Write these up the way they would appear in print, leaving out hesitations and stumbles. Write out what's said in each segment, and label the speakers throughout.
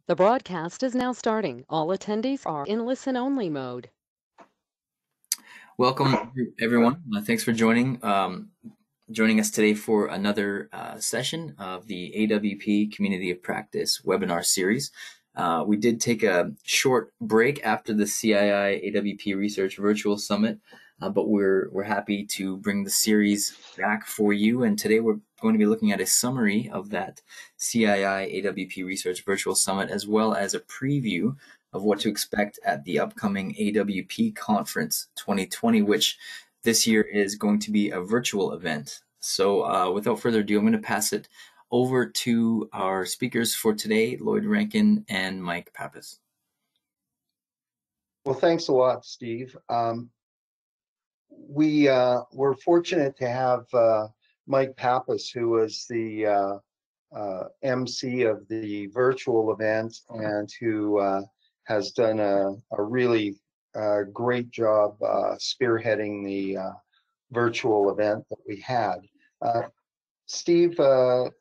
Speaker 1: The broadcast is now starting. All attendees are in listen-only mode.
Speaker 2: Welcome, everyone. Thanks for joining us today for another session of the AWP Community of Practice webinar series. We did take a short break after the CII AWP Research Virtual Summit, but we're happy to bring the series back for you. And today we're going to be looking at a summary of that CII AWP Research Virtual Summit, as well as a preview of what to expect at the upcoming AWP Conference 2020, which this year is going to be a virtual event. So without further ado, I'm going to pass it over to our speakers for today, Lloyd Rankin and Mike Pappas.
Speaker 3: Well, thanks a lot, Steve. We're fortunate to have Mike Pappas, who was the MC of the virtual event and who has done a really great job spearheading the virtual event that we had. Steve, I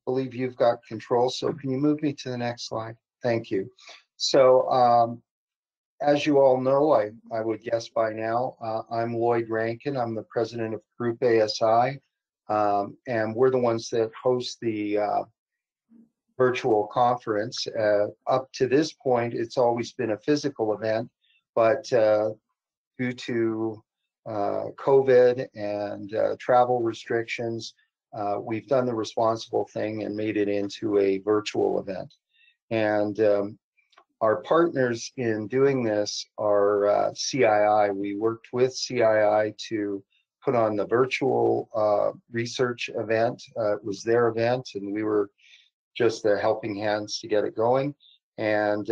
Speaker 3: believe you've got control, so can you move me to the next slide? Thank you. So as you all know, I would guess by now, I'm Lloyd Rankin. I'm the president of Group ASI, and we're the ones that host the virtual conference. Up to this point, it's always been a physical event, but due to COVID and travel restrictions, we've done the responsible thing and made it into a virtual event. And our partners in doing this are CII. We worked with CII to put on the virtual research event. It was their event, and we were just the helping hands to get it going. And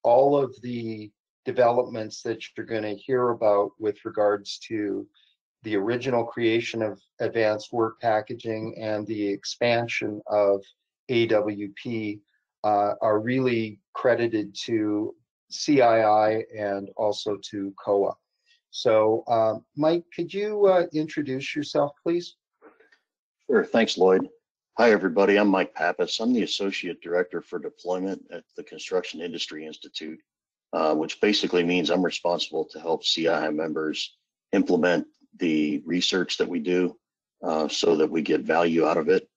Speaker 3: all of the developments that you're going to hear about with regards to the original creation of advanced work packaging and the expansion of AWP are really credited to CII and also to COA. So Mike, could you introduce yourself, please?
Speaker 4: Sure, thanks, Lloyd. Hi, everybody. I'm Mike Pappas. I'm the Associate Director for Deployment at the Construction Industry Institute, which basically means I'm responsible to help CII members implement the research that we do so that we get value out of it,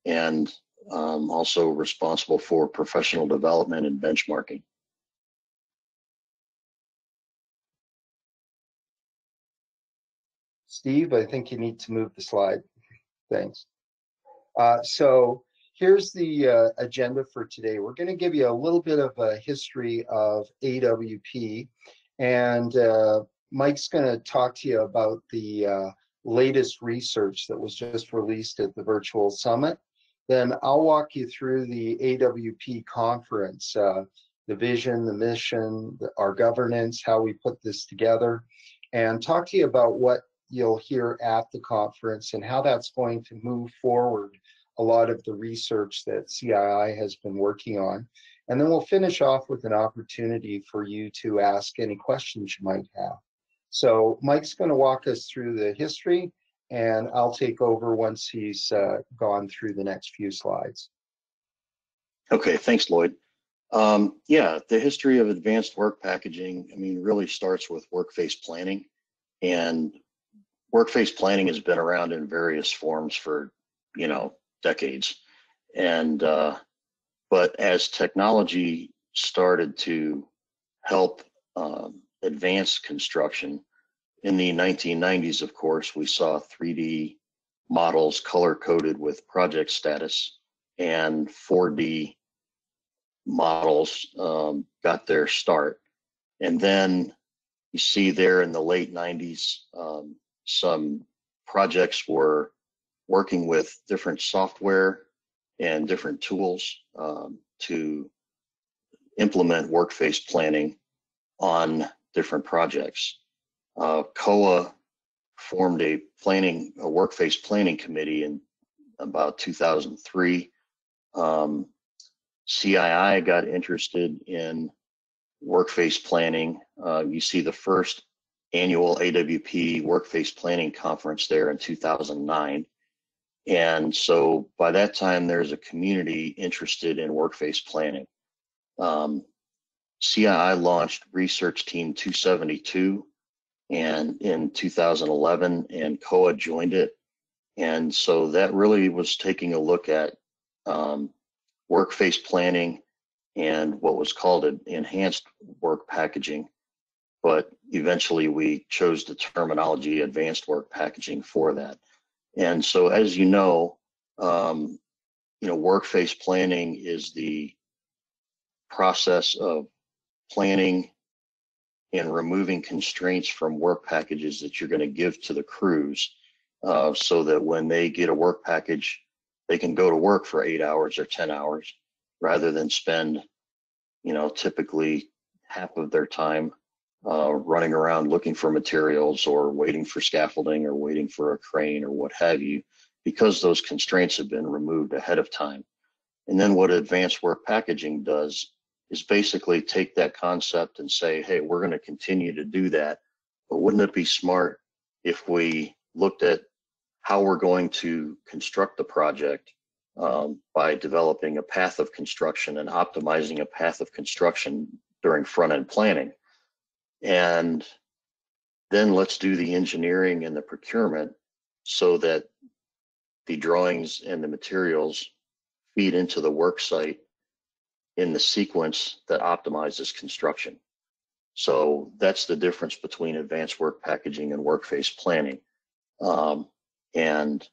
Speaker 4: and also responsible for professional development and benchmarking.
Speaker 3: Steve, I think you need to move the slide. Thanks. So here's the agenda for today. We're going to give you a little bit of a history of AWP, and Mike's going to talk to you about the latest research that was just released at the virtual summit. Then I'll walk you through the AWP conference, the vision, the mission, our governance, how we put this together, and talk to you about what you'll hear at the conference and how that's going to move forward a lot of the research that CII has been working on. And then we'll finish off with an opportunity for you to ask any questions you might have. So Mike's going to walk us through the history, and I'll take over once he's gone through the next few slides.
Speaker 4: Okay, thanks, Lloyd. Yeah, the history of advanced work packaging, I mean, really starts with workface planning. And workface planning has been around in various forms for, decades. And but as technology started to help advance construction in the 1990s, of course, we saw 3D models color-coded with project status, and 4D models got their start. And then you see there in the late 90s, some projects were working with different software and different tools to implement workface planning on different projects. COA formed a workface planning committee in about 2003. CII got interested in workface planning. You see the first annual AWP Workface Planning Conference there in 2009. And so by that time, there's a community interested in workface planning. CII launched Research Team 272 and in 2011, and COA joined it. And so that really was taking a look at work-face planning and what was called enhanced work packaging. But eventually we chose the terminology advanced work packaging for that. And so, as you know, work-face planning is the process of planning and removing constraints from work packages that you're going to give to the crews, so that when they get a work package, they can go to work for 8 hours or 10 hours rather than spend, typically half of their time running around looking for materials or waiting for scaffolding or waiting for a crane or what have you, because those constraints have been removed ahead of time. And then what advanced work packaging does is basically take that concept and say, hey, we're going to continue to do that, but wouldn't it be smart if we looked at how we're going to construct the project by developing a path of construction and optimizing a path of construction during front-end planning? And then let's do the engineering and the procurement so that the drawings and the materials feed into the work site in the sequence that optimizes construction. So that's the difference between advanced work packaging and work-face planning. And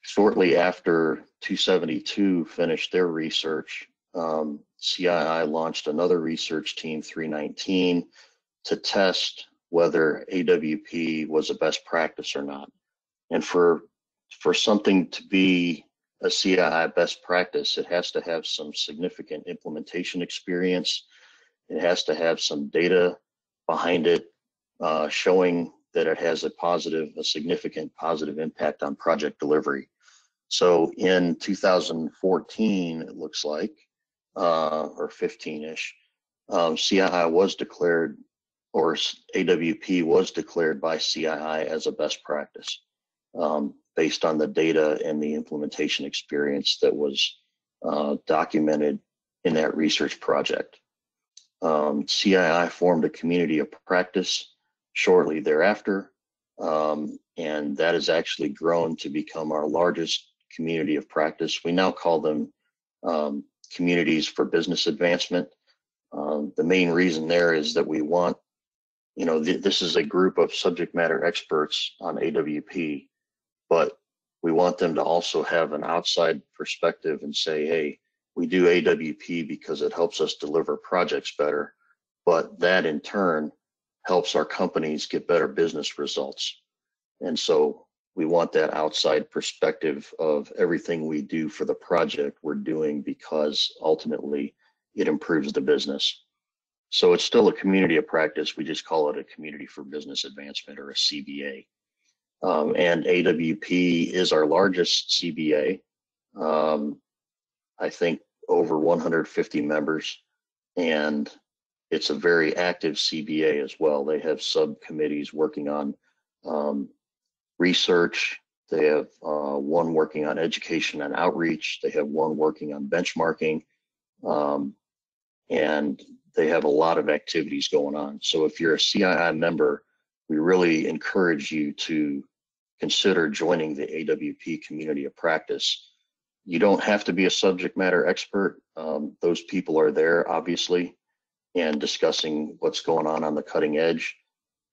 Speaker 4: shortly after 272 finished their research, CII launched another research team, 319, to test whether AWP was a best practice or not. And for something to be a CII best practice, it has to have some significant implementation experience. It has to have some data behind it, showing that it has a significant positive impact on project delivery. So in 2014, it looks like, or 15-ish, CII was declared, or AWP was declared by CII as a best practice, based on the data and the implementation experience that was documented in that research project. CII formed a community of practice shortly thereafter, and that has actually grown to become our largest community of practice. We now call them communities for business advancement. The main reason there is that we want, this is a group of subject matter experts on AWP, but we want them to also have an outside perspective and say, hey, we do AWP because it helps us deliver projects better, but that in turn helps our companies get better business results. And so we want that outside perspective of everything we do for the project we're doing because ultimately it improves the business. So it's still a community of practice. We just call it a community for business advancement, or a CBA. And AWP is our largest CBA. I think over 150 members, and it's a very active CBA as well. They have subcommittees working on research. They have one working on education and outreach. They have one working on benchmarking, and they have a lot of activities going on. So if you're a CII member, we really encourage you to consider joining the AWP community of practice. You don't have to be a subject matter expert. Those people are there, obviously, and discussing what's going on the cutting edge.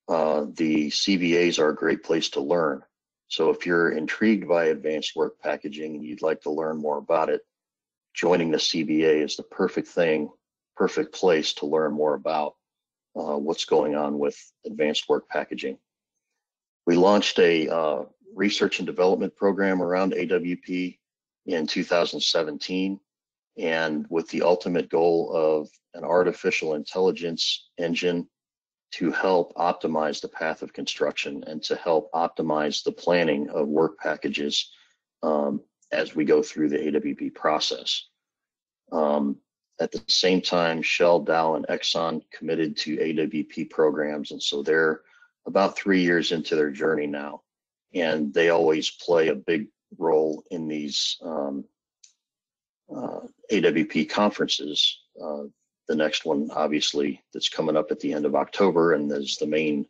Speaker 4: The CBAs are a great place to learn. So if you're intrigued by advanced work packaging and you'd like to learn more about it, joining the CBA is the perfect place to learn more about what's going on with advanced work packaging. We launched a research and development program around AWP in 2017, and with the ultimate goal of an artificial intelligence engine to help optimize the path of construction and to help optimize the planning of work packages as we go through the AWP process. At the same time, Shell, Dow, and Exxon committed to AWP programs, and so they're about 3 years into their journey now, and they always play a big role in these AWP conferences. the next one, obviously, that's coming up at the end of October, and is the main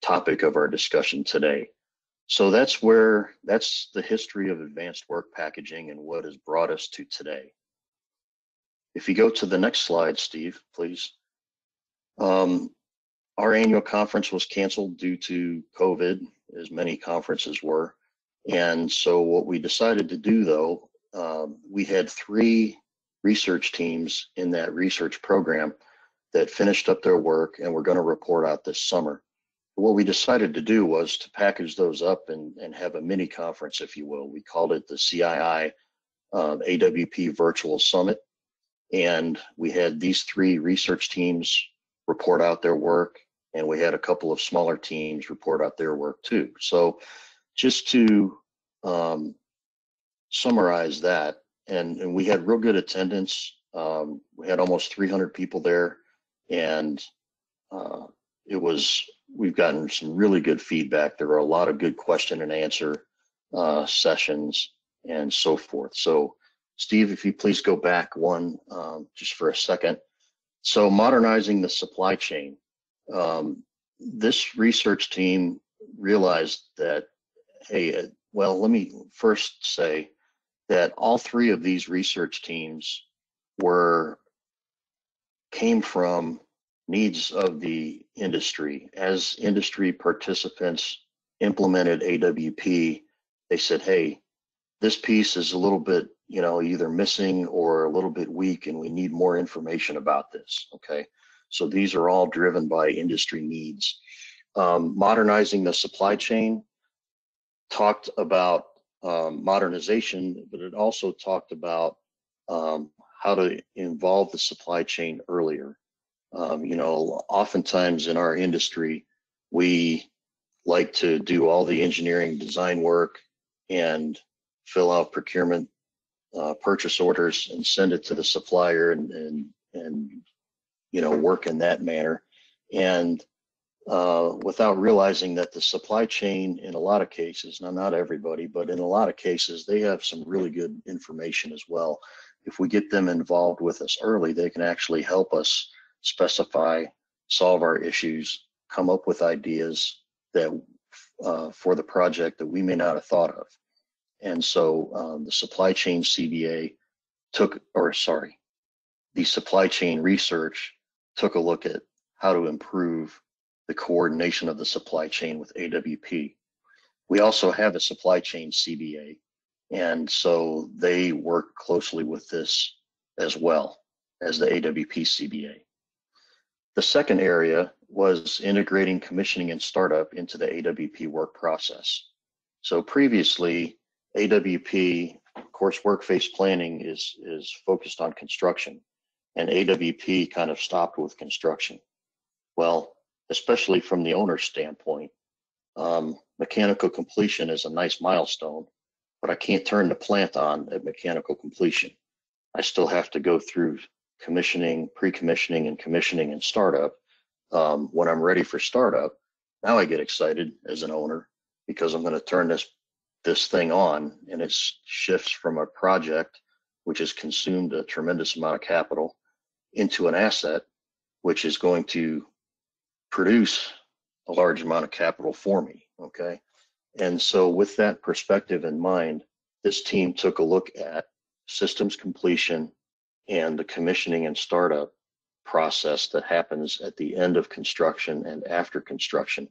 Speaker 4: topic of our discussion today. So that's the history of advanced work packaging and what has brought us to today. If you go to the next slide, Steve, please. Our annual conference was canceled due to COVID, as many conferences were. And so what we decided to do, though, we had 3 research teams in that research program that finished up their work and were going to report out this summer. What we decided to do was to package those up and have a mini conference, if you will. We called it the CII AWP Virtual Summit. And we had these 3 research teams report out their work, and we had a couple of smaller teams report out their work too. So just to summarize that, and we had real good attendance. We had almost 300 people there, and we've gotten some really good feedback. There were a lot of good question and answer sessions and so forth. So Steve, if you please go back one just for a second. So modernizing the supply chain. This research team realized that, hey, well, let me first say that all 3 of these research teams came from needs of the industry. As industry participants implemented AWP, they said, hey, this piece is a little bit, either missing or a little bit weak, and we need more information about this, okay? So these are all driven by industry needs. Modernizing the supply chain talked about modernization, but it also talked about how to involve the supply chain earlier. Oftentimes in our industry, we like to do all the engineering design work and fill out procurement purchase orders and send it to the supplier and work in that manner. And without realizing that the supply chain, in a lot of cases, now not everybody, but in a lot of cases, they have some really good information as well. If we get them involved with us early, they can actually help us specify, solve our issues, come up with ideas that for the project that we may not have thought of. And so the supply chain CBA the supply chain research took a look at how to improve the coordination of the supply chain with AWP. We also have a supply chain CBA, and so they work closely with this as well as the AWP CBA. The second area was integrating commissioning and startup into the AWP work process. So previously, AWP, of course, work-phase planning is focused on construction, and AWP kind of stopped with construction. Well, especially from the owner's standpoint, mechanical completion is a nice milestone, but I can't turn the plant on at mechanical completion. I still have to go through commissioning, pre-commissioning, and commissioning and startup. When I'm ready for startup, now I get excited as an owner because I'm going to turn this thing on, and it shifts from a project which has consumed a tremendous amount of capital into an asset which is going to produce a large amount of capital for me, okay? And so with that perspective in mind, this team took a look at systems completion and the commissioning and startup process that happens at the end of construction and after construction.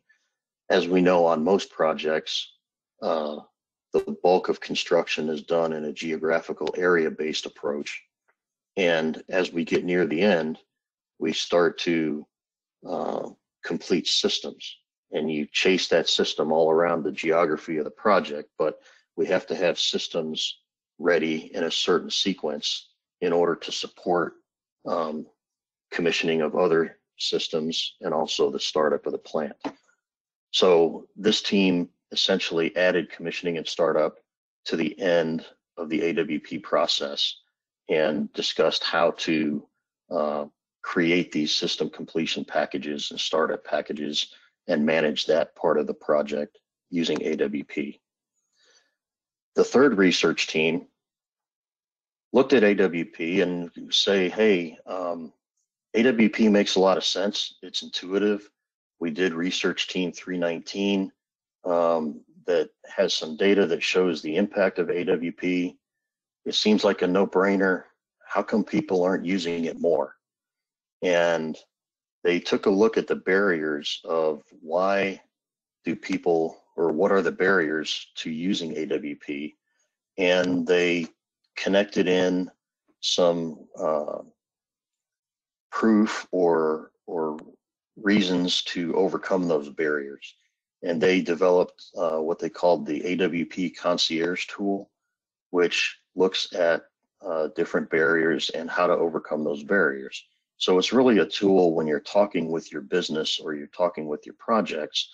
Speaker 4: As we know, on most projects, the bulk of construction is done in a geographical area-based approach. And as we get near the end, we start to complete systems, and you chase that system all around the geography of the project, but we have to have systems ready in a certain sequence in order to support commissioning of other systems and also the startup of the plant. So this team essentially added commissioning and startup to the end of the AWP process and discussed how to create these system completion packages and startup packages and manage that part of the project using AWP. The third research team looked at AWP and say, hey, AWP makes a lot of sense. It's intuitive. We did research team 319 that has some data that shows the impact of AWP. It seems like a no-brainer. How come people aren't using it more? And they took a look at the barriers of why do people, or what are the barriers to using AWP? And they connected in some proof or reasons to overcome those barriers. And they developed what they called the AWP Concierge tool, which looks at different barriers and how to overcome those barriers. So it's really a tool when you're talking with your business or you're talking with your projects,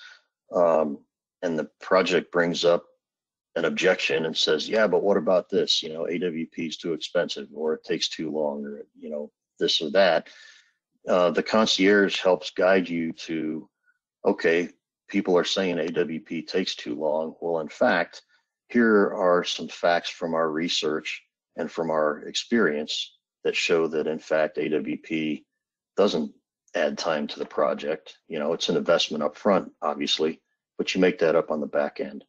Speaker 4: and the project brings up an objection and says, yeah, but what about this? You know, AWP is too expensive, or it takes too long, or, you know, this or that. The concierge helps guide you to, okay, people are saying AWP takes too long. Well, in fact, here are some facts from our research and from our experience that show that, in fact, AWP doesn't add time to the project. You know, it's an investment up front, obviously, but you make that up on the back end.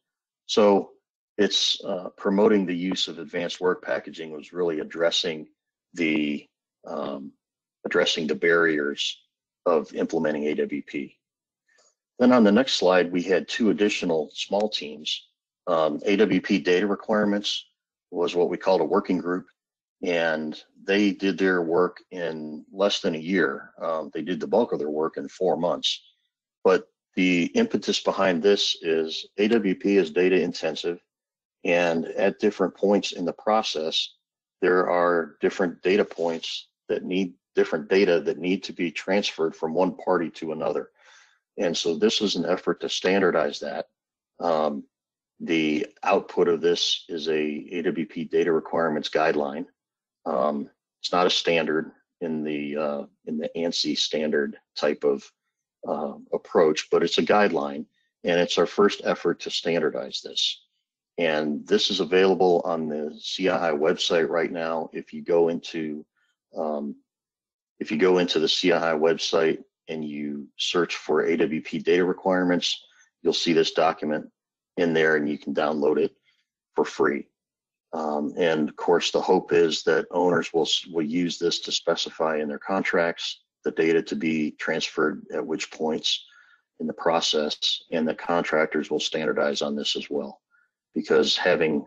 Speaker 4: So it's promoting the use of advanced work packaging was really addressing the barriers of implementing AWP. Then on the next slide, we had two additional small teams. AWP data requirements was what we called a working group, and they did their work in less than a year. They did the bulk of their work in 4 months. But the impetus behind this is AWP is data intensive, and at different points in the process, there are different data points that need different data that need to be transferred from one party to another. And so this is an effort to standardize that. The output of this is a AWP data requirements guideline. It's not a standard in the ANSI standard type of approach, but it's a guideline, and it's our first effort to standardize this. And this is available on the CII website right now. If you go into the CII website and you search for AWP data requirements, you'll see this document in there, and you can download it for free. And of course, the hope is that owners will use this to specify in their contracts the data to be transferred at which points in the process, and that contractors will standardize on this as well, because having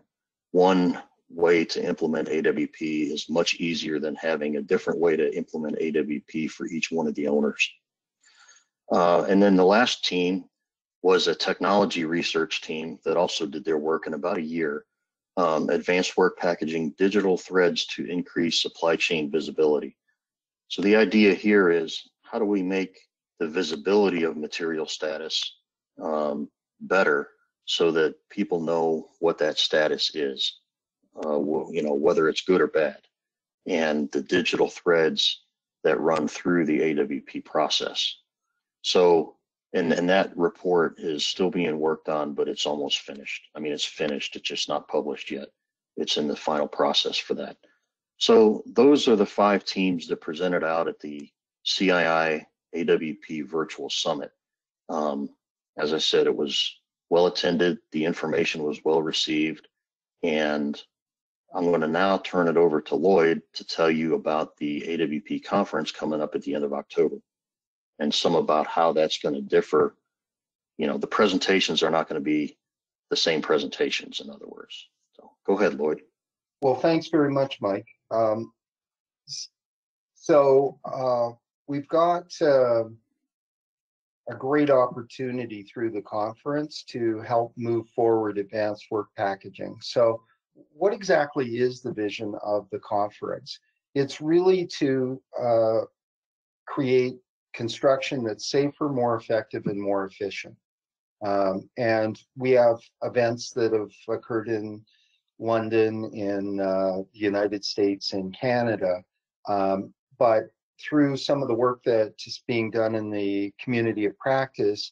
Speaker 4: one way to implement AWP is much easier than having a different way to implement AWP for each one of the owners. And then the last team was a technology research team that also did their work in about a year. Advanced work packaging digital threads to increase supply chain visibility. So the idea here is, how do we make the visibility of material status better so that people know what that status is, you know, whether it's good or bad, and the digital threads that run through the AWP process. So, and that report is still being worked on, but it's almost finished. I mean, it's finished, it's just not published yet. It's in the final process for that. So those are the 5 teams that presented out at the CII AWP Virtual Summit. As I said, it was well attended, the information was well received, and I'm going to now turn it over to Lloyd to tell you about the AWP conference coming up at the end of October, and some about how that's going to differ. You know, the presentations are not going to be the same presentations, in other words. So go ahead, Lloyd.
Speaker 3: Well, thanks very much, Mike. We've got a great opportunity through the conference to help move forward advanced work packaging. So what exactly is the vision of the conference? It's really to create construction that's safer, more effective, and more efficient. And we have events that have occurred in London, in the United States, and Canada. But through some of the work that is being done in the community of practice,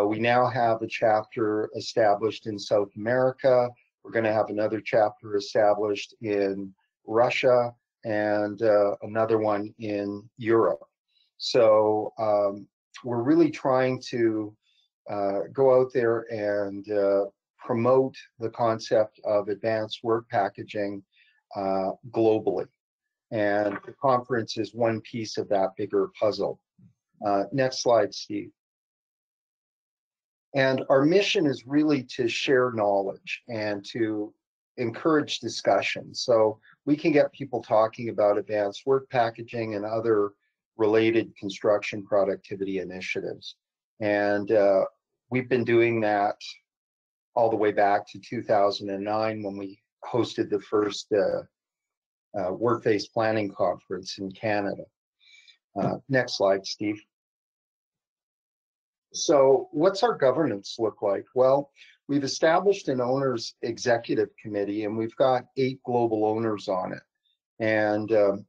Speaker 3: we now have a chapter established in South America. We're going to have another chapter established in Russia, and another one in Europe. So we're really trying to go out there and promote the concept of advanced work packaging globally. And the conference is one piece of that bigger puzzle. Next slide, Steve. And our mission is really to share knowledge and to encourage discussion. So we can get people talking about advanced work packaging and other related construction productivity initiatives. And we've been doing that all the way back to 2009 when we hosted the first work-based planning conference in Canada. Next slide, Steve. So what's our governance look like? Well, we've established an owners executive committee, and we've got 8 global owners on it. And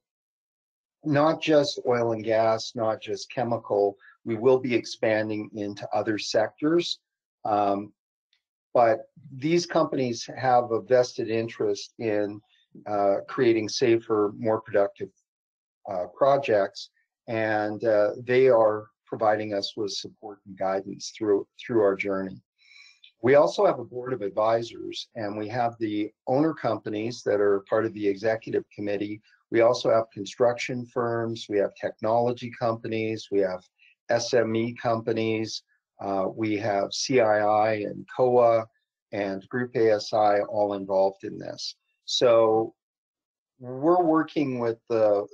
Speaker 3: not just oil and gas, not just chemical, we will be expanding into other sectors. But these companies have a vested interest in creating safer, more productive projects, and they are providing us with support and guidance through our journey. We also have a board of advisors, and we have the owner companies that are part of the executive committee. We also have construction firms, we have technology companies, we have SME companies, we have CII and COA and Group ASI all involved in this. So we're working with the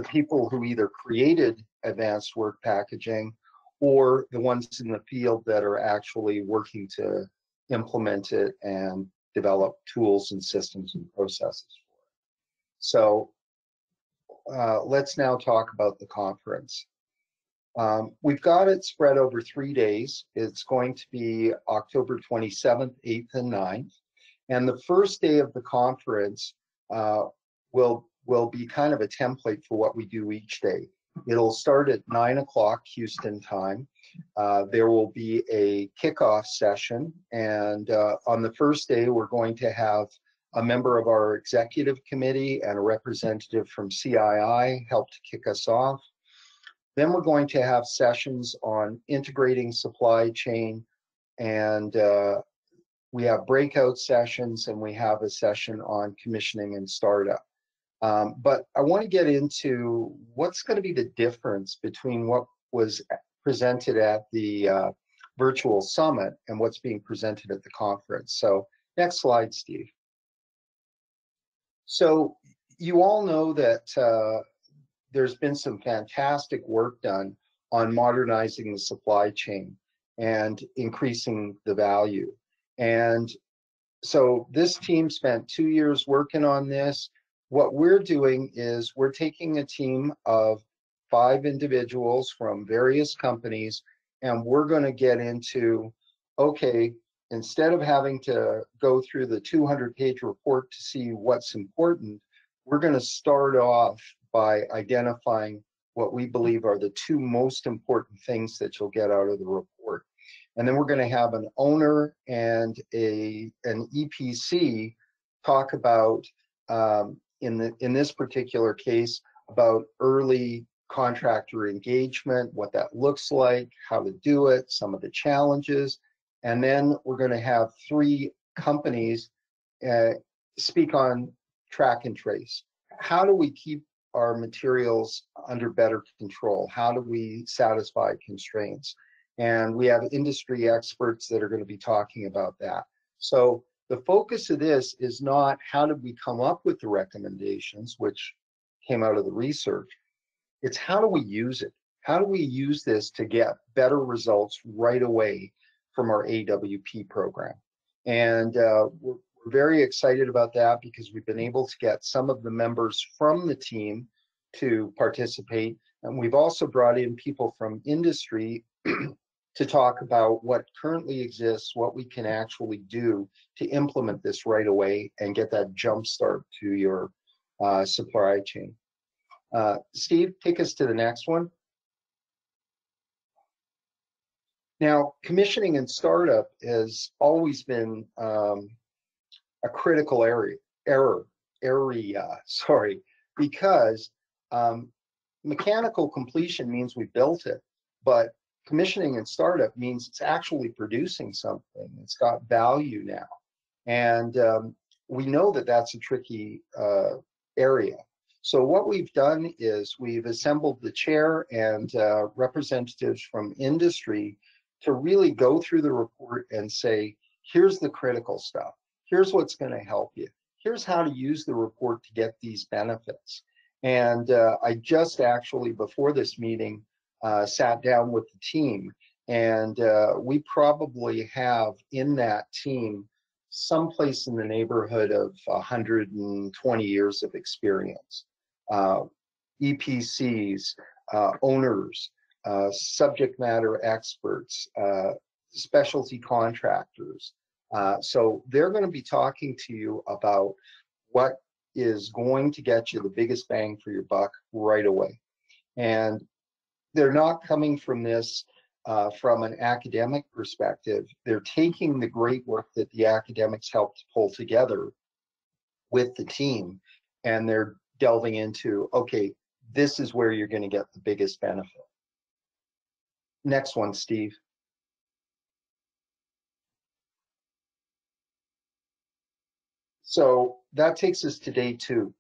Speaker 3: people who either created advanced work packaging or the ones in the field that are actually working to implement it and develop tools and systems and processes for it. So let's now talk about the conference. We've got it spread over 3 days. It's going to be October 27th, 8th, and 9th. And the first day of the conference will be kind of a template for what we do each day. It'll start at 9 o'clock Houston time. There will be a kickoff session, and on the first day, we're going to have a member of our executive committee and a representative from CII help to kick us off. Then we're going to have sessions on integrating supply chain, and we have breakout sessions, and we have a session on commissioning and startup. But I want to get into what's going to be the difference between what was presented at the virtual summit and what's being presented at the conference. So next slide, Steve. So you all know that there's been some fantastic work done on modernizing the supply chain and increasing the value. And so this team spent 2 years working on this. What we're doing is we're taking a team of 5 individuals from various companies, and we're going to get into, okay, instead of having to go through the 200-page report to see what's important, we're going to start off by identifying what we believe are the 2 most important things that you'll get out of the report. And then we're going to have an owner and an EPC talk about, in this particular case, about early contractor engagement, what that looks like, how to do it, some of the challenges. And then we're going to have 3 companies speak on track and trace. How do we keep our materials under better control? How do we satisfy constraints? And we have industry experts that are going to be talking about that. So the focus of this is not how did we come up with the recommendations, which came out of the research. It's how do we use it? How do we use this to get better results right away from our AWP program? And we're very excited about that because we've been able to get some of the members from the team to participate. And we've also brought in people from industry to talk about what currently exists, what we can actually do to implement this right away and get that jump start to your supply chain. Steve, take us to the next one. Now, commissioning and startup has always been a critical error sorry, because mechanical completion means we built it, but commissioning and startup means it's actually producing something. It's got value now. And we know that that's a tricky area. So what we've done is we've assembled the chair and representatives from industry to really go through the report and say, here's the critical stuff. Here's what's going to help you. Here's how to use the report to get these benefits. And I just actually, before this meeting, sat down with the team, and we probably have in that team someplace in the neighborhood of 120 years of experience. EPCs, owners, subject matter experts, specialty contractors. So they're going to be talking to you about what is going to get you the biggest bang for your buck right away. And they're not coming from this from an academic perspective. They're taking the great work that the academics helped pull together with the team, and they're delving into, okay, this is where you're going to get the biggest benefit. Next one, Steve. So that takes us to day 2.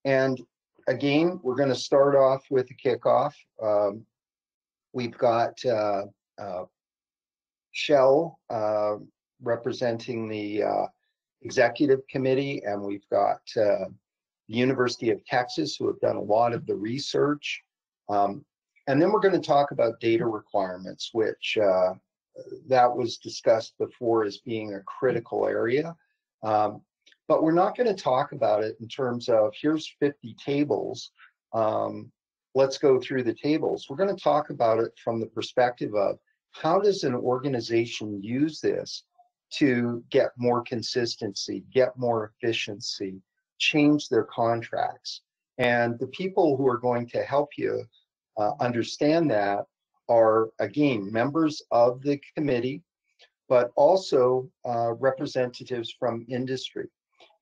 Speaker 3: And again, we're going to start off with a kickoff. We've got Shell representing the executive committee, and we've got the University of Texas, who have done a lot of the research. And then we're going to talk about data requirements, which that was discussed before as being a critical area. But we're not going to talk about it in terms of, here's 50 tables, let's go through the tables. We're going to talk about it from the perspective of, how does an organization use this to get more consistency, get more efficiency, change their contracts? And the people who are going to help you understand that are, again, members of the committee, but also representatives from industry.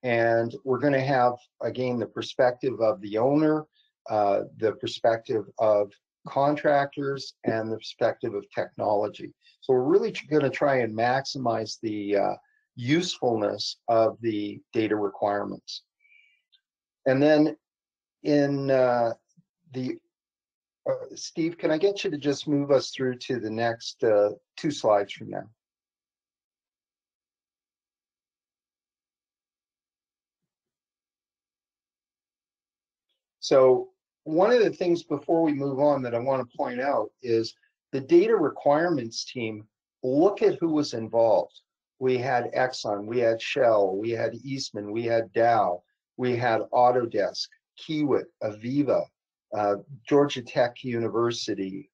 Speaker 3: And we're going to have, again, the perspective of the owner, the perspective of contractors, and the perspective of technology. So we're really going to try and maximize the usefulness of the data requirements. And then in Steve, can I get you to just move us through to the next 2 slides from now? So one of the things before we move on that I want to point out is the data requirements team. Look at who was involved. We had Exxon, we had Shell, we had Eastman, we had Dow, we had Autodesk, Kiewit, Aviva, Georgia Tech University,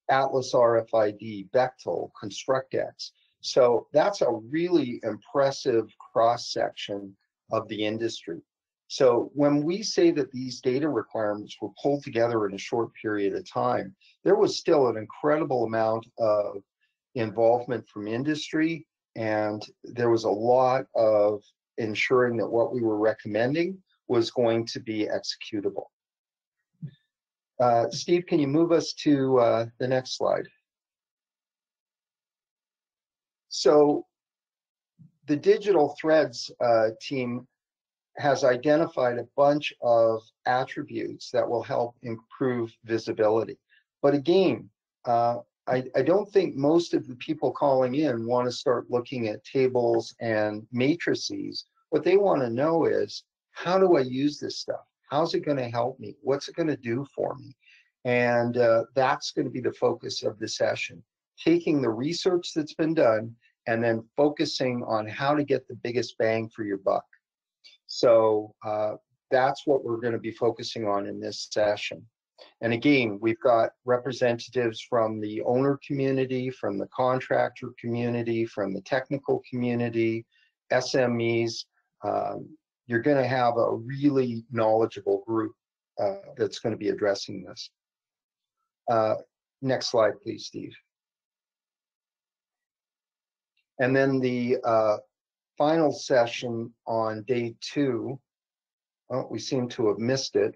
Speaker 3: Atlas RFID, Bechtel, ConstructX. So that's a really impressive cross-section of the industry. So when we say that these data requirements were pulled together in a short period of time, there was still an incredible amount of involvement from industry, and there was a lot of ensuring that what we were recommending was going to be executable. Steve, can you move us to the next slide? So the digital threads team has identified a bunch of attributes that will help improve visibility. But again, I don't think most of the people calling in want to start looking at tables and matrices. What they want to know is, how do I use this stuff? How's it going to help me? What's it going to do for me? And that's going to be the focus of the session. Taking the research that's been done and then focusing on how to get the biggest bang for your buck. So that's what we're going to be focusing on in this session. And again, we've got representatives from the owner community, from the contractor community, from the technical community, SMEs. You're going to have a really knowledgeable group that's going to be addressing this. Next slide, please, Steve. And then the final session on day 2, well, we seem to have missed it,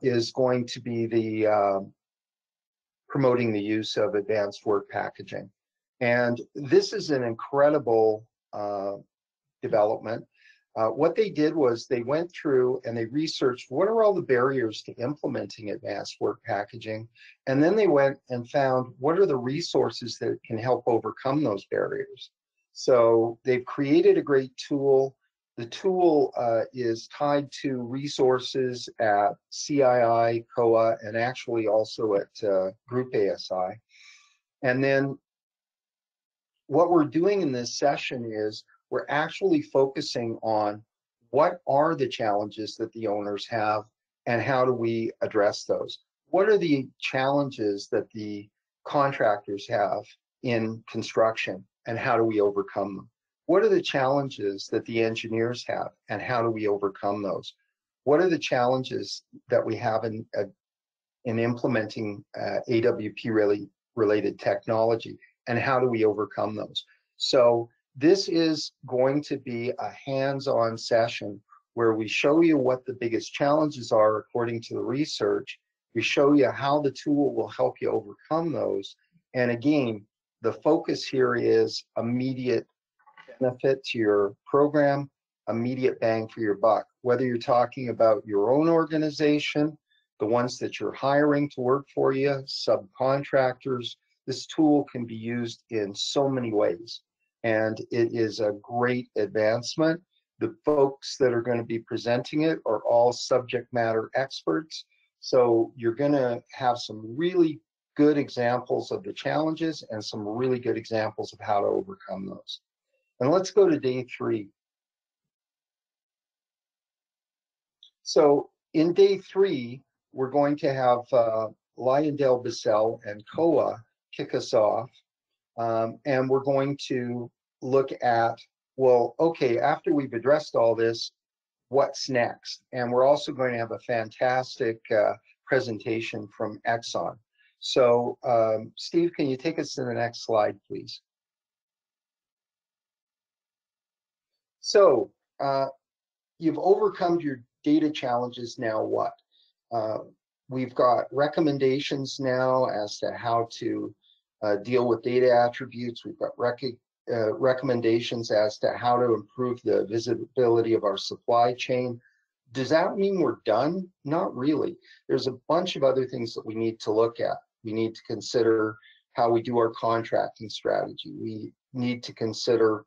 Speaker 3: is going to be the promoting the use of advanced work packaging. And this is an incredible development. What they did was they went through and they researched what are all the barriers to implementing advanced work packaging, and then they went and found what are the resources that can help overcome those barriers. So they've created a great tool. The tool is tied to resources at CII, COA, and actually also at Group ASI. And then what we're doing in this session is we're actually focusing on what are the challenges that the owners have and how do we address those? What are the challenges that the contractors have in construction and how do we overcome them? What are the challenges that the engineers have and how do we overcome those? What are the challenges that we have in implementing AWP related technology and how do we overcome those? So this is going to be a hands-on session where we show you what the biggest challenges are according to the research. We show you how the tool will help you overcome those. And again, the focus here is immediate benefit to your program, immediate bang for your buck. Whether you're talking about your own organization, the ones that you're hiring to work for you, subcontractors, this tool can be used in so many ways. And it is a great advancement. The folks that are going to be presenting it are all subject matter experts. So you're going to have some really good examples of the challenges and some really good examples of how to overcome those. And let's go to day 3. So in day 3, we're going to have Lyondell Bissell and COA kick us off. And we're going to look at, well, okay, after we've addressed all this, what's next? And we're also going to have a fantastic presentation from Exxon. So Steve, can you take us to the next slide, please? So you've overcome your data challenges, now what? We've got recommendations now as to how to deal with data attributes. We've got recommendations as to how to improve the visibility of our supply chain. Does that mean we're done? Not really. There's a bunch of other things that we need to look at. We need to consider how we do our contracting strategy. We need to consider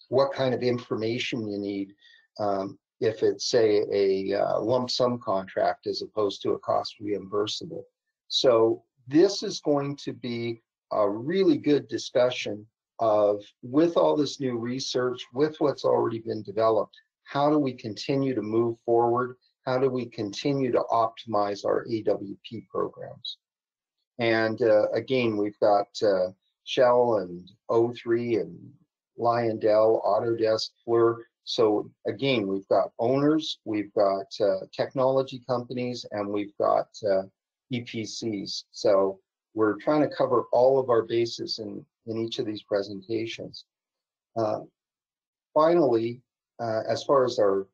Speaker 3: what kind of information you need if it's, say, a lump sum contract as opposed to a cost reimbursable. So this is going to be a really good discussion of, with all this new research, with what's already been developed, how do we continue to move forward? How do we continue to optimize our AWP programs? And again, we've got Shell and O3 and Lyondell, Autodesk, Fluor. So again, we've got owners, we've got technology companies, and we've got EPCs. So we're trying to cover all of our bases in each of these presentations. Finally, as far as our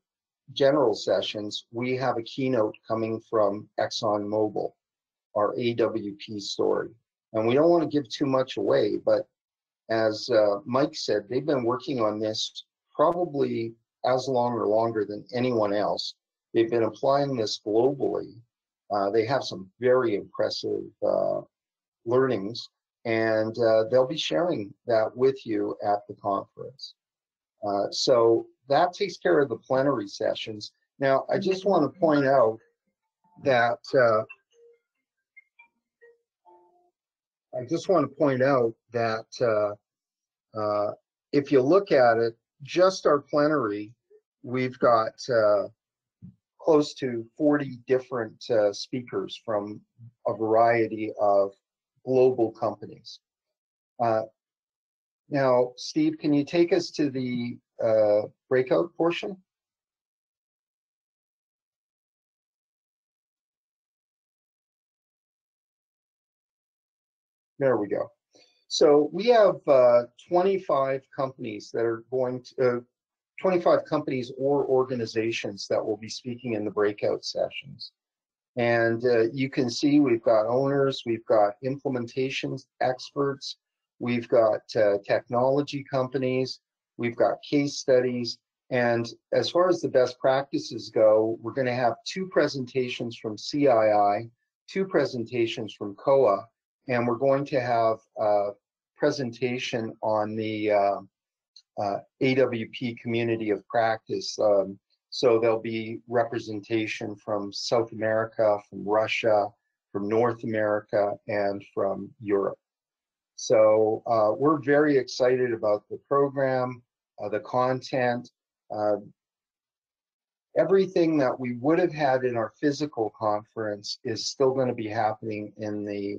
Speaker 3: general sessions, we have a keynote coming from ExxonMobil, our AWP story. And we don't want to give too much away, but as Mike said, they've been working on this probably as long or longer than anyone else. They've been applying this globally. They have some very impressive learnings, and they'll be sharing that with you at the conference. So that takes care of the plenary sessions. Now, I just want to point out that if you look at it, just our plenary, we've got close to 40 different speakers from a variety of global companies. Now, Steve, can you take us to the breakout portion? There we go. So we have 25 companies that are going to, 25 companies or organizations that will be speaking in the breakout sessions. And you can see we've got owners, we've got implementation experts, we've got technology companies, we've got case studies. And as far as the best practices go, we're going to have 2 presentations from CII, 2 presentations from COA, and we're going to have a presentation on the AWP community of practice. So there'll be representation from South America, from Russia, from North America, and from Europe. So we're very excited about the program, the content. Everything that we would have had in our physical conference is still going to be happening in the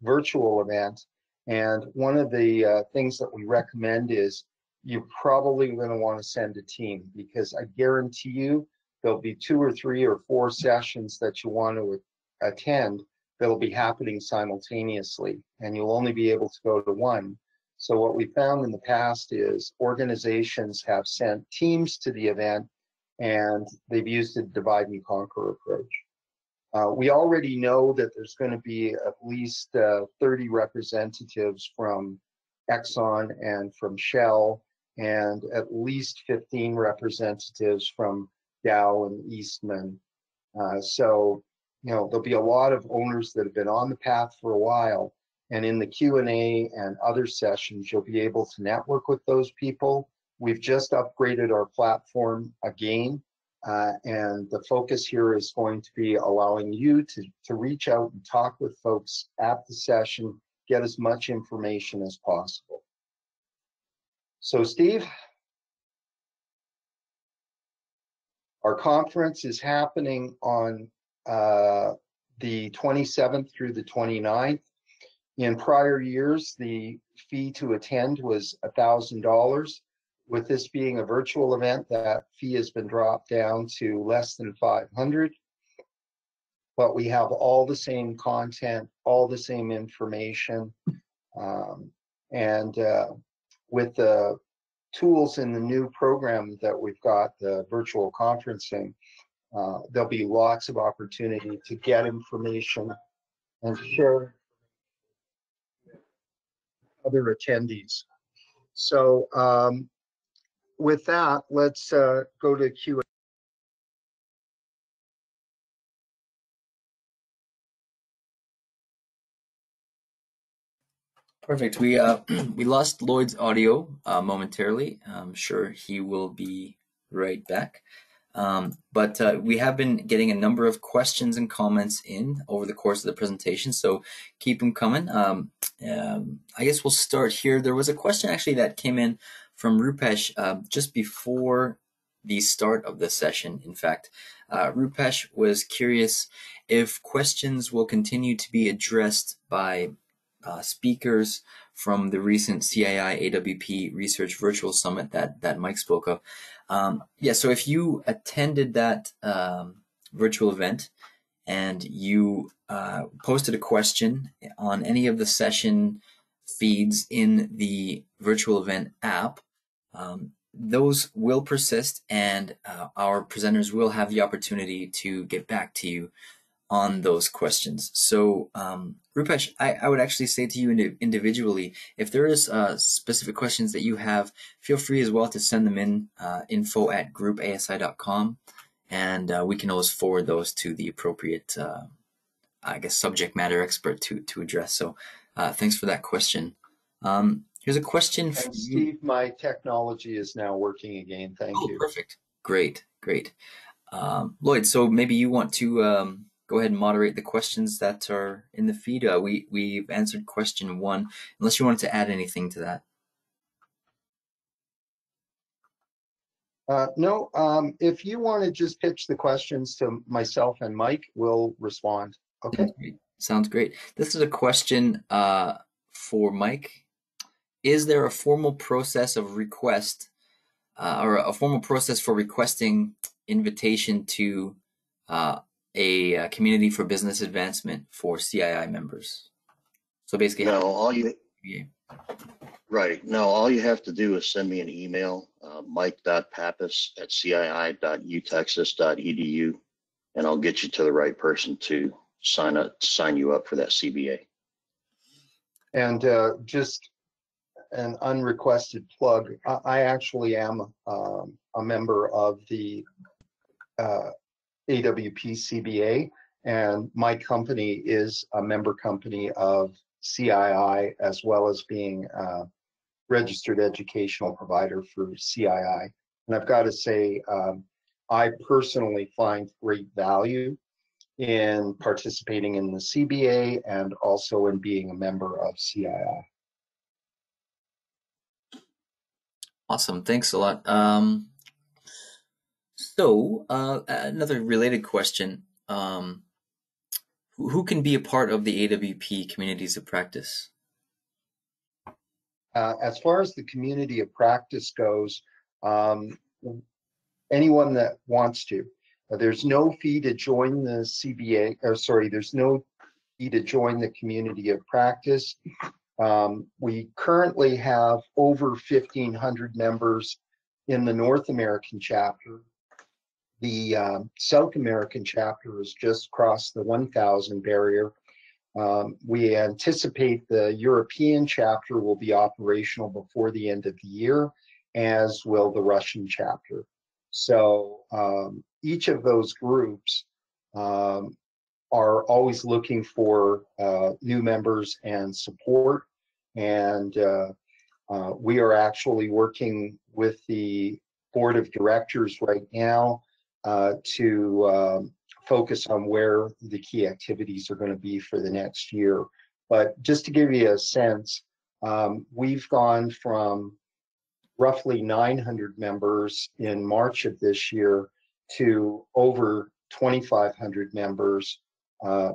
Speaker 3: virtual event. And one of the things that we recommend is you're probably going to want to send a team, because I guarantee you there'll be 2 or 3 or 4 sessions that you want to attend that'll be happening simultaneously, and you'll only be able to go to one. So what we found in the past is organizations have sent teams to the event, and they've used a divide and conquer approach. We already know that there's going to be at least 30 representatives from Exxon and from Shell, and at least 15 representatives from Dow and Eastman. So, you know, there'll be a lot of owners that have been on the path for a while, and in the Q&A and other sessions, you'll be able to network with those people. We've just upgraded our platform again, and the focus here is going to be allowing you to reach out and talk with folks at the session, get as much information as possible. So Steve, our conference is happening on the 27th through the 29th. In prior years, the fee to attend was $1,000. With this being a virtual event, that fee has been dropped down to less than $500. But we have all the same content, all the same information, and with the tools in the new program that we've got, the virtual conferencing, there'll be lots of opportunity to get information and share other attendees. So with that, let's go to Q&A.
Speaker 2: Perfect. We we lost Lloyd's audio momentarily. I'm sure he will be right back. But we have been getting a number of questions and comments in over the course of the presentation, so keep them coming. I guess we'll start here. There was a question actually that came in from Rupesh just before the start of the session. In fact, Rupesh was curious if questions will continue to be addressed by speakers from the recent CII AWP Research Virtual Summit that Mike spoke of. Yeah, so if you attended that virtual event and you posted a question on any of the session feeds in the virtual event app, those will persist, and our presenters will have the opportunity to get back to you on those questions. So Rupesh, I would actually say to you individually, if there is specific questions that you have, feel free as well to send them in, info@groupasi.com, and we can always forward those to the appropriate, I guess, subject matter expert to address. So thanks for that question. Here's a question from
Speaker 3: Steve, my technology is now working again. Thank you.
Speaker 2: Perfect. Great. Lloyd, so maybe you want to go ahead and moderate the questions that are in the feed. We've answered question 1, unless you wanted to add anything to that.
Speaker 3: No, if you want to just pitch the questions to myself and Mike, we'll respond. Okay.
Speaker 2: Sounds great. This is a question for Mike. Is there a formal process of request or a formal process for requesting invitation to a community for business advancement for CII members? So basically,
Speaker 4: no, Right. No, all you have to do is send me an email, mike.pappas@cii.utexas.edu, and I'll get you to the right person to sign you up for that CBA.
Speaker 3: And just an unrequested plug, I actually am a member of the AWP CBA, and my company is a member company of CII, as well as being a registered educational provider for CII. And I've got to say, I personally find great value in participating in the CBA and also in being a member of CII.
Speaker 2: Awesome, thanks a lot. Another related question. Who can be a part of the AWP communities of practice?
Speaker 3: As far as the community of practice goes, anyone that wants to. There's no fee to join the CBA, or sorry, there's no fee to join the community of practice. We currently have over 1,500 members in the North American chapter. The South American chapter has just crossed the 1,000 barrier. We anticipate the European chapter will be operational before the end of the year, as will the Russian chapter. So each of those groups are always looking for new members and support. And we are actually working with the board of directors right now to focus on where the key activities are going to be for the next year. But just to give you a sense, we've gone from roughly 900 members in March of this year to over 2,500 members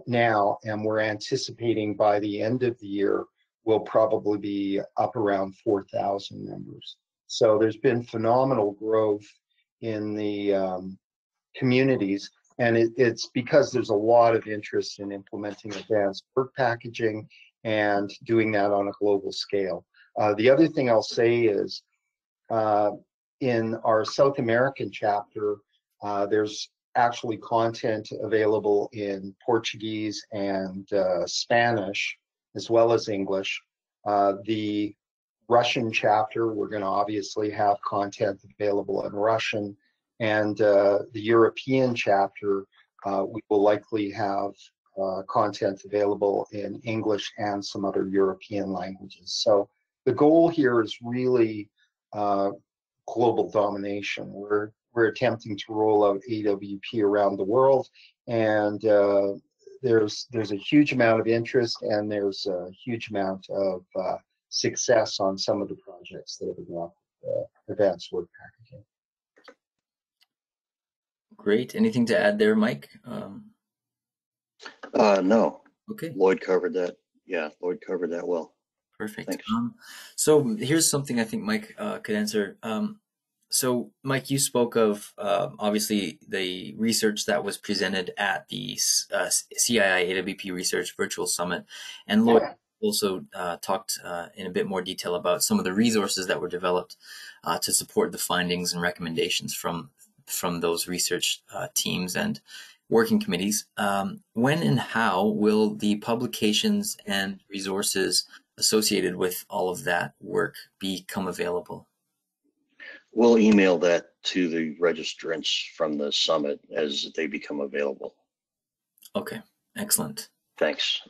Speaker 3: now, and we're anticipating by the end of the year we'll probably be up around 4,000 members. So there's been phenomenal growth in the communities, and it's because there's a lot of interest in implementing advanced work packaging and doing that on a global scale. The other thing I'll say is in our South American chapter, there's actually content available in Portuguese and Spanish, as well as English. The Russian chapter, we're going to obviously have content available in Russian, and the European chapter, we will likely have content available in English and some other European languages. So the goal here is really global domination. We're attempting to roll out AWP around the world, and there's a huge amount of interest, and there's a huge amount of success on some of the projects that have been advanced work packaging.
Speaker 2: Great. Anything to add there, Mike?
Speaker 4: No.
Speaker 2: Okay.
Speaker 4: Lloyd covered that. Yeah, Lloyd covered that well.
Speaker 2: Perfect.
Speaker 4: Thanks.
Speaker 2: So here's something I think Mike could answer. So Mike, you spoke of obviously the research that was presented at the CII AWP Research Virtual Summit, and Lloyd also talked in a bit more detail about some of the resources that were developed to support the findings and recommendations from those research teams and working committees. When and how will the publications and resources associated with all of that work become available?
Speaker 4: We'll email that to the registrants from the summit as they become available.
Speaker 2: Okay, excellent.
Speaker 4: Thanks.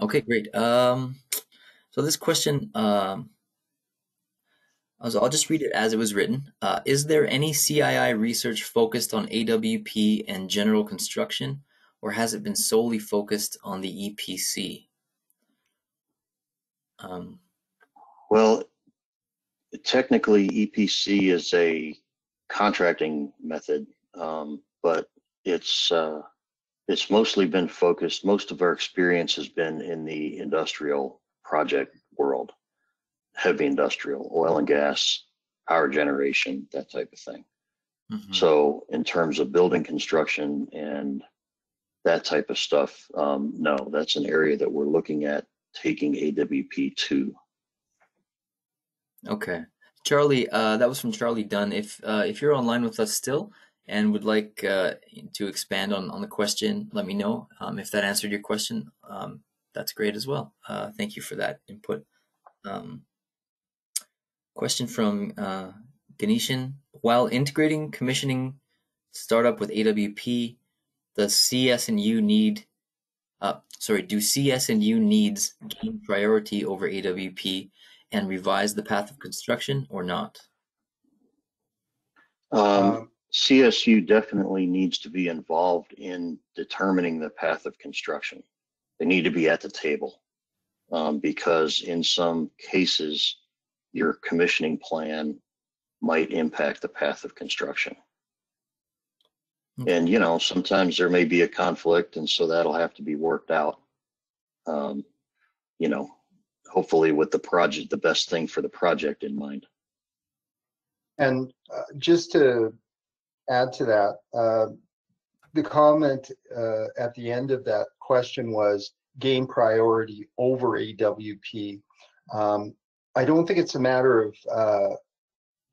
Speaker 2: Okay, great. So this question, I'll just read it as it was written. Is there any CII research focused on AWP and general construction, or has it been solely focused on the EPC?
Speaker 4: Well, technically EPC is a contracting method, but it's mostly been focused, most of our experience has been in the industrial project world, heavy industrial, oil and gas, power generation, that type of thing. So in terms of building construction and that type of stuff, no, that's an area that we're looking at taking AWP to.
Speaker 2: Okay. Charlie, that was from Charlie Dunn. If you're online with us still and would like to expand on the question, let me know. If that answered your question, that's great as well. Thank you for that input. Um, Question from Ganeshan. While integrating commissioning startup with AWP, does CS&U need do CS&U needs gain priority over AWP and revise the path of construction or not?
Speaker 4: CSU definitely needs to be involved in determining the path of construction. They need to be at the table because in some cases, your commissioning plan might impact the path of construction.
Speaker 2: Okay.
Speaker 4: And, you know, sometimes there may be a conflict, and so that'll have to be worked out. You know, hopefully with the project, the best thing for the project in mind.
Speaker 3: And just to add to that, the comment at the end of that question was gain priority over AWP. I don't think it's a matter of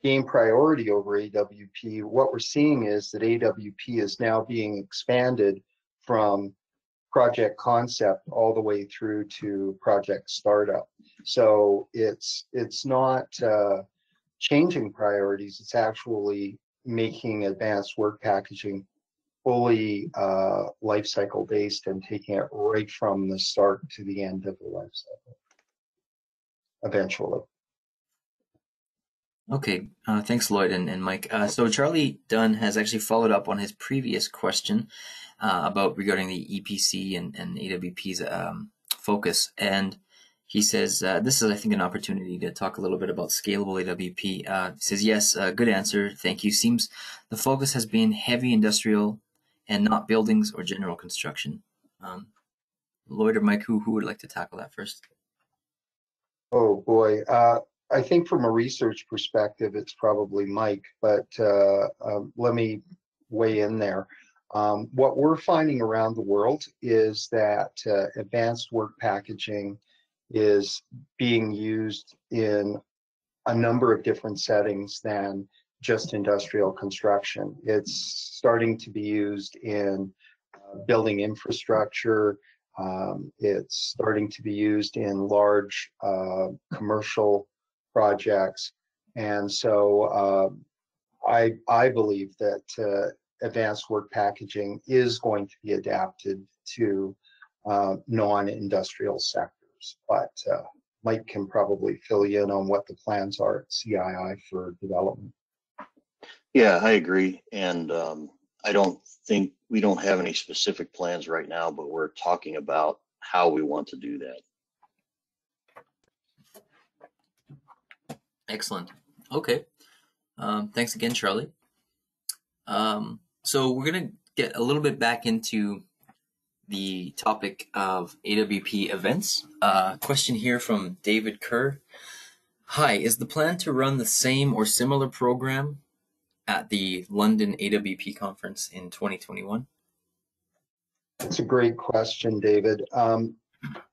Speaker 3: gain priority over AWP. What we're seeing is that AWP is now being expanded from project concept all the way through to project startup. So it's not changing priorities, it's actually making advanced work packaging fully life cycle based and taking it right from the start to the end of the life cycle eventually.
Speaker 2: Okay, thanks, Lloyd and Mike. So Charlie Dunn has actually followed up on his previous question about regarding the EPC and AWP's focus, and he says this is, I think, an opportunity to talk a little bit about scalable AWP. He says, yes, good answer, thank you. Seems the focus has been heavy industrial and not buildings or general construction. Lloyd or Mike, who would like to tackle that first?
Speaker 3: Oh boy. I think from a research perspective, it's probably Mike, but let me weigh in there. What we're finding around the world is that advanced work packaging is being used in a number of different settings than just industrial construction. It's starting to be used in building infrastructure. It's starting to be used in large commercial projects. And so I believe that advanced work packaging is going to be adapted to non-industrial sectors. But Mike can probably fill you in on what the plans are at CII for development.
Speaker 4: Yeah, I agree. And I don't think we don't have any specific plans right now, but we're talking about how we want to do that.
Speaker 2: Excellent. Okay. Thanks again, Charlie. So we're going to get a little bit back into the topic of AWP events. Question here from David Kerr. Hi, is the plan to run the same or similar program at the London AWP Conference in 2021?
Speaker 3: That's a great question, David.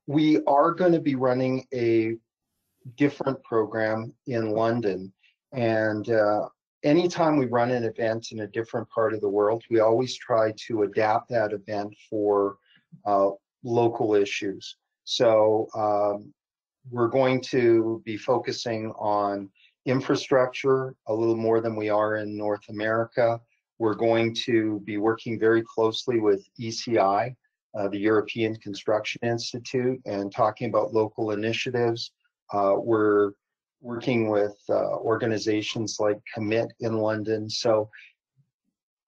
Speaker 3: We are going to be running a different program in London, and anytime we run an event in a different part of the world, we always try to adapt that event for local issues. So we're going to be focusing on infrastructure a little more than we are in North America. We're going to be working very closely with ECI, the European Construction Institute, and talking about local initiatives. We're working with organizations like Commit in London. So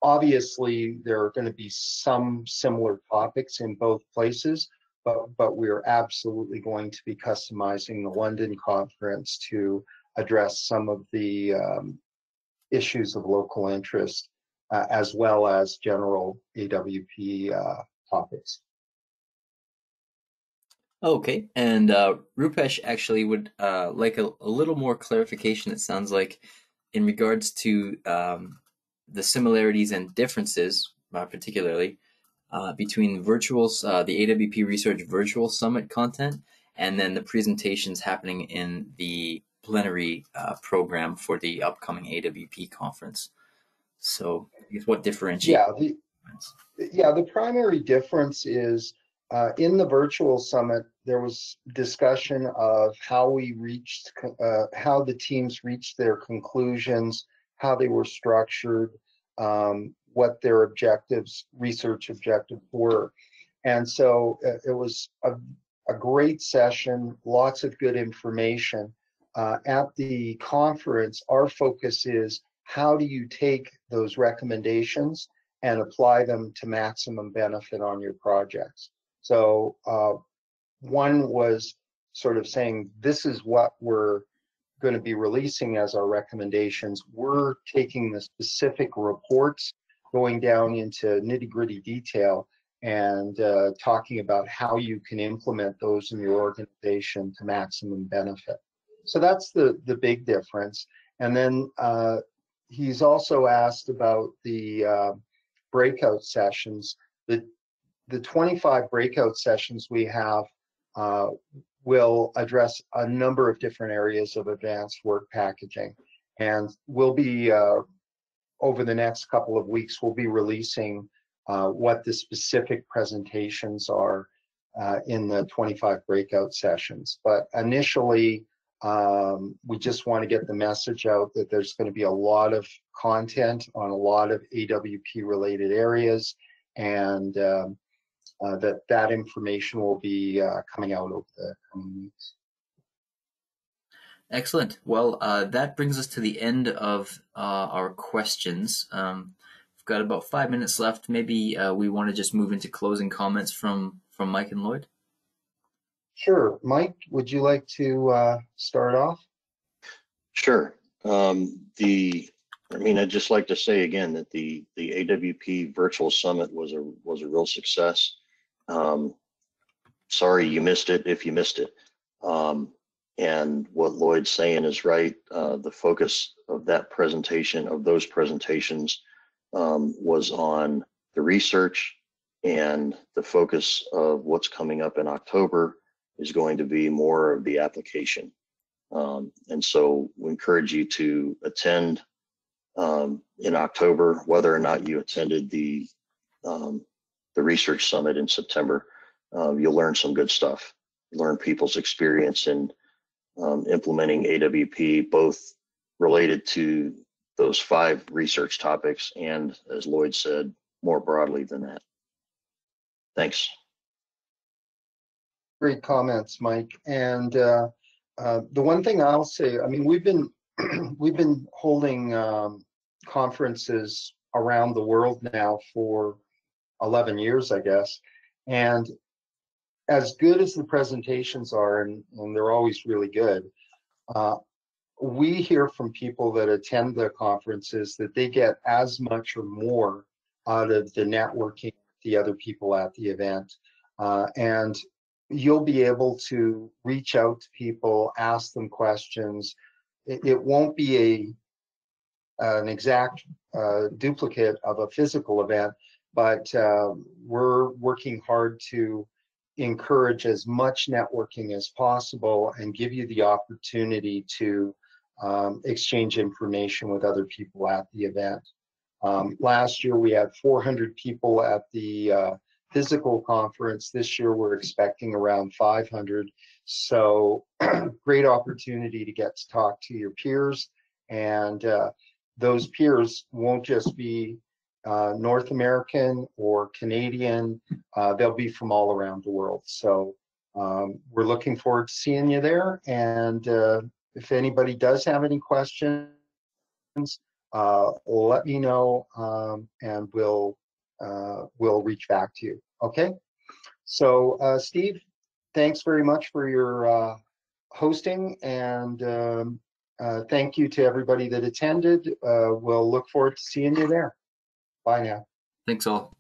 Speaker 3: obviously there are going to be some similar topics in both places, but we're absolutely going to be customizing the London conference to address some of the issues of local interest as well as general AWP topics.
Speaker 2: Okay, and Rupesh actually would like a little more clarification, it sounds like, in regards to the similarities and differences, particularly, between the AWP Research Virtual Summit content and then the presentations happening in the plenary program for the upcoming AWP conference. So I guess what differentiates?
Speaker 3: The primary difference is in the virtual summit, there was discussion of how how the teams reached their conclusions, how they were structured, what their research objectives were. And so it was a great session, lots of good information. At the conference, our focus is how do you take those recommendations and apply them to maximum benefit on your projects. So one was sort of saying, this is what we're going to be releasing as our recommendations. We're taking the specific reports, going down into nitty-gritty detail, and talking about how you can implement those in your organization to maximum benefit. So that's the big difference. And then he's also asked about the breakout sessions. The 25 breakout sessions we have will address a number of different areas of advanced work packaging. And we'll be, over the next couple of weeks, we'll be releasing what the specific presentations are in the 25 breakout sessions. But initially, we just want to get the message out that there's going to be a lot of content on a lot of AWP related areas, and that information will be coming out over the coming weeks.
Speaker 2: Excellent. Well, that brings us to the end of our questions. We've got about 5 minutes left. Maybe we want to just move into closing comments from Mike and Lloyd.
Speaker 3: Sure. Mike, would you like to start off?
Speaker 4: Sure. I'd just like to say again that the AWP Virtual Summit was a real success. Sorry you missed it if you missed it. And what Lloyd's saying is right. The focus of that presentation, of those presentations, was on the research, and the focus of what's coming up in October is going to be more of the application. And so we encourage you to attend in October, whether or not you attended the research summit in September. You'll learn some good stuff. Learn people's experience in implementing AWP, both related to those 5 research topics and, as Lloyd said, more broadly than that. Thanks.
Speaker 3: Great comments, Mike. And the one thing I'll say, I mean, we've been holding conferences around the world now for 11 years, I guess. And as good as the presentations are, and they're always really good, we hear from people that attend the conferences that they get as much or more out of the networking with the other people at the event. And you'll be able to reach out to people, ask them questions. It won't be an exact duplicate of a physical event, but we're working hard to encourage as much networking as possible and give you the opportunity to exchange information with other people at the event. Last year we had 400 people at the physical conference. This year we're expecting around 500. So great opportunity to get to talk to your peers, and those peers won't just be North American or Canadian, they'll be from all around the world. So we're looking forward to seeing you there. And if anybody does have any questions, let me know, and we'll reach back to you. Okay. So Steve, thanks very much for your hosting, and thank you to everybody that attended. We'll look forward to seeing you there. Bye now.
Speaker 2: Thanks all.